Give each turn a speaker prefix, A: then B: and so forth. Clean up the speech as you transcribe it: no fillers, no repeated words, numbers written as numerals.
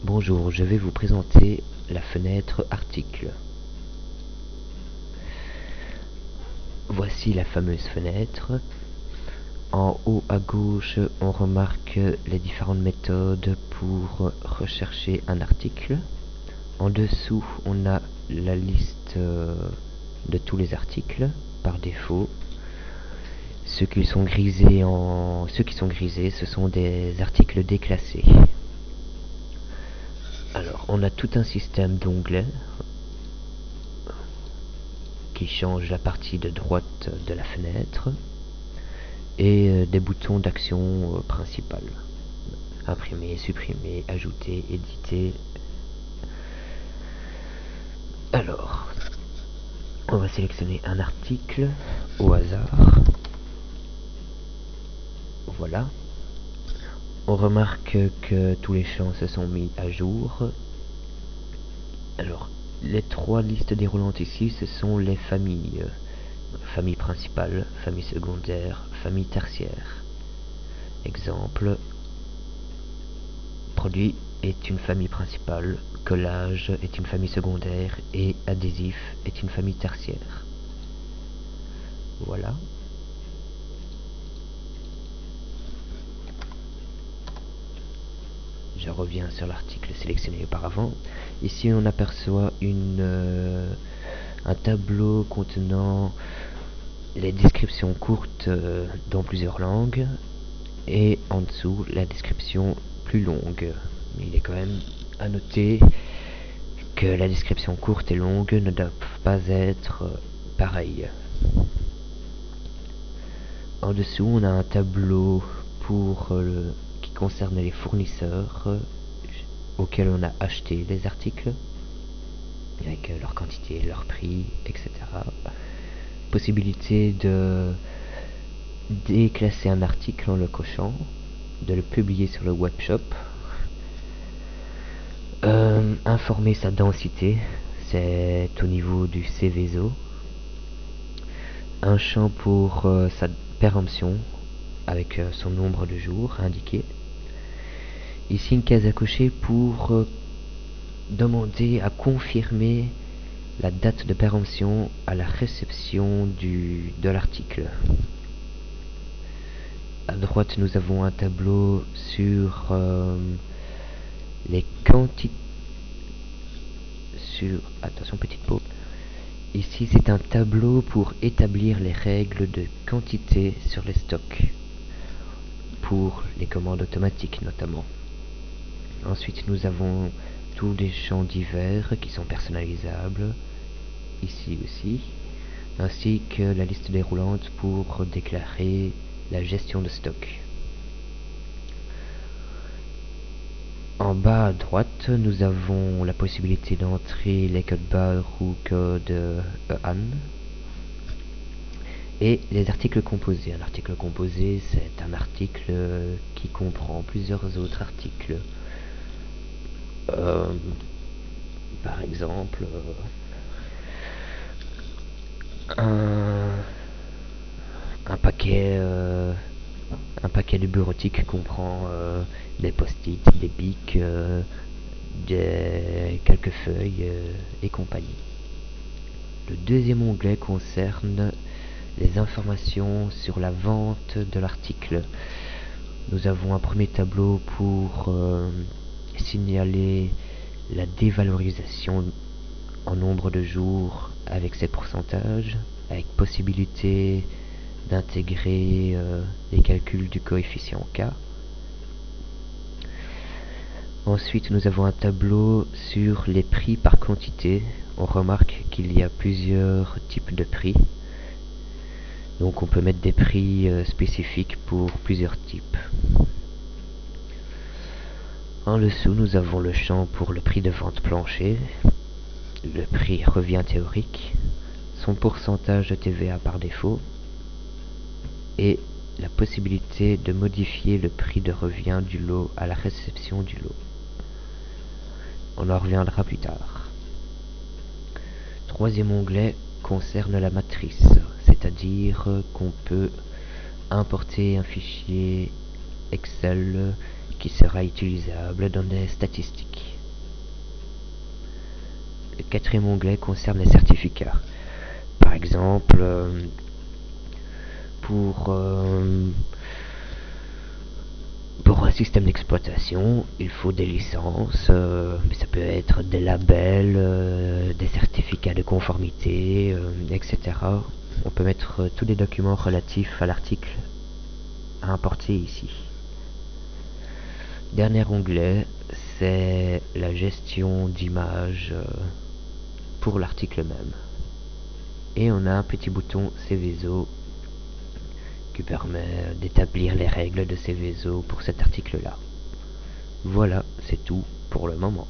A: Bonjour, je vais vous présenter la fenêtre article. Voici la fameuse fenêtre. En haut à gauche, on remarque les différentes méthodes pour rechercher un article. En dessous, on a la liste de tous les articles par défaut. Ceux qui sont grisés, ce sont des articles déclassés. Alors, on a tout un système d'onglets qui change la partie de droite de la fenêtre et des boutons d'action principale. Imprimer, supprimer, ajouter, éditer. Alors, on va sélectionner un article au hasard. Voilà. On remarque que tous les champs se sont mis à jour. Alors, les trois listes déroulantes ici, ce sont les familles. Famille principale, famille secondaire, famille tertiaire. Exemple, produit est une famille principale, collage est une famille secondaire et adhésif est une famille tertiaire. Voilà. Je reviens sur l'article sélectionné auparavant. Ici on aperçoit un tableau contenant les descriptions courtes dans plusieurs langues et en dessous la description plus longue. Mais il est quand même à noter que la description courte et longue ne doivent pas être pareilles. En dessous on a un tableau qui concerne les fournisseurs auxquels on a acheté les articles, avec leur quantité, leur prix, etc. Possibilité de déclasser un article en le cochant, de le publier sur le webshop, informer sa densité, c'est au niveau du CVSO, un champ pour sa péremption avec son nombre de jours indiqué. Ici une case à cocher pour demander à confirmer la date de péremption à la réception de l'article. À droite, nous avons un tableau sur les quantités. Attention, petite pause. Ici, c'est un tableau pour établir les règles de quantité sur les stocks, pour les commandes automatiques notamment. Ensuite, nous avons tous les champs divers qui sont personnalisables, ici aussi, ainsi que la liste déroulante pour déclarer la gestion de stock. En bas à droite, nous avons la possibilité d'entrer les codes barres ou codes EAN et les articles composés. Un article composé, c'est un article qui comprend plusieurs autres articles. Par exemple, un paquet de bureautique comprend des post-it, des bics, quelques feuilles et compagnie. Le deuxième onglet concerne les informations sur la vente de l'article. Nous avons un premier tableau pour signaler la dévalorisation en nombre de jours avec ses pourcentages, avec possibilité d'intégrer les calculs du coefficient K. Ensuite, nous avons un tableau sur les prix par quantité. On remarque qu'il y a plusieurs types de prix. Donc on peut mettre des prix spécifiques pour plusieurs types. En dessous, nous avons le champ pour le prix de vente plancher, le prix revient théorique, son pourcentage de TVA par défaut, et la possibilité de modifier le prix de revient du lot à la réception du lot. On en reviendra plus tard. Troisième onglet concerne la matrice, c'est-à-dire qu'on peut importer un fichier Excel qui sera utilisable dans des statistiques. Le quatrième onglet concerne les certificats. Par exemple, pour un système d'exploitation, il faut des licences, mais ça peut être des labels, des certificats de conformité, etc. On peut mettre tous les documents relatifs à l'article à importer ici. Dernier onglet, c'est la gestion d'images pour l'article même. Et on a un petit bouton Cveso qui permet d'établir les règles de Cveso pour cet article-là. Voilà, c'est tout pour le moment.